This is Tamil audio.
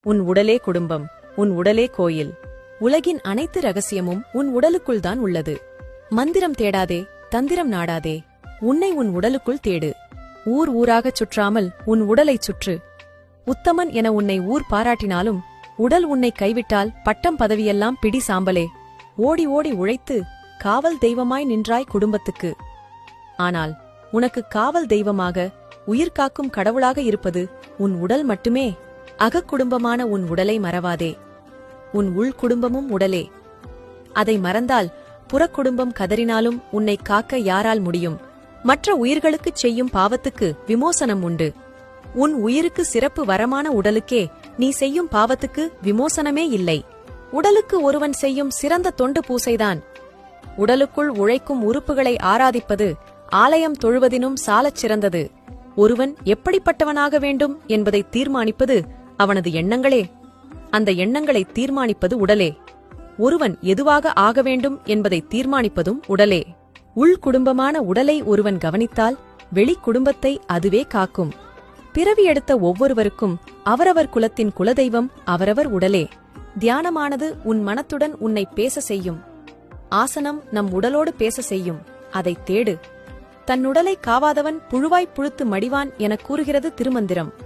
உன் உடலே குடும்பம், உன் உடலே கோயில். உலகின் அனைத்து ரகசியமும் உன் உடலுக்குள் தான் உள்ளது. மந்திரம் தேடாதே, தந்திரம் நாடாதே, உன்னை உன் உடலுக்குள் தேடு. ஊர் ஊராகச் சுற்றாமல் உன் உடலைச் சுற்று. உத்தமன் என உன்னை ஊர் பாராட்டினாலும் உடல் உன்னை கைவிட்டால் பட்டம் பதவியெல்லாம் பிடி சாம்பலே. ஓடி ஓடி உழைத்து காவல் தெய்வமாய் நின்றாய் குடும்பத்துக்கு. ஆனால் உனக்கு காவல் தெய்வமாக உயிர்காக்கும் கடவுளாக இருப்பது உன் உடல் மட்டுமே. அகக்குடும்பமான உன் உடலை மறவாதே. உன் உள்குடும்பமும் உடலே. அதை மறந்தால் புறக்குடும்பம் கதறினாலும் உன்னை காக்க யாரால் முடியும்? மற்ற உயிர்களுக்குச் செய்யும் பாவத்துக்கு விமோசனம் உண்டு. உன் உயிருக்கு சிறப்பு வரமான உடலுக்கே நீ செய்யும் பாவத்துக்கு விமோசனமே இல்லை. உடலுக்கு ஒருவன் செய்யும் சிறந்த தொண்டு பூசைதான். உடலுக்குள் உழைக்கும் உறுப்புகளை ஆராதிப்பது ஆலயம் தொழுவதினும் சாலச் சிறந்தது. ஒருவன் எப்படிப்பட்டவனாக வேண்டும் என்பதை தீர்மானிப்பது அவனது எண்ணங்களே. அந்த எண்ணங்களை தீர்மானிப்பது உடலே. ஒருவன் எதுவாக ஆக வேண்டும் என்பதை தீர்மானிப்பதும் உடலே. உள்குடும்பமான உடலை ஒருவன் கவனித்தால் வெளிக்குடும்பத்தை அதுவே காக்கும். பிறவி எடுத்த ஒவ்வொருவருக்கும் அவரவர் குலத்தின் குலதெய்வம் அவரவர் உடலே. தியானமானது உன் மனத்துடன் உன்னை பேச செய்யும். ஆசனம் நம் உடலோடு பேச செய்யும். அதைத் தேடு. தன்னுடலை காவாதவன் புழுவாய்ப் புழுத்து மடிவான் எனக் கூறுகிறது திருமந்திரம்.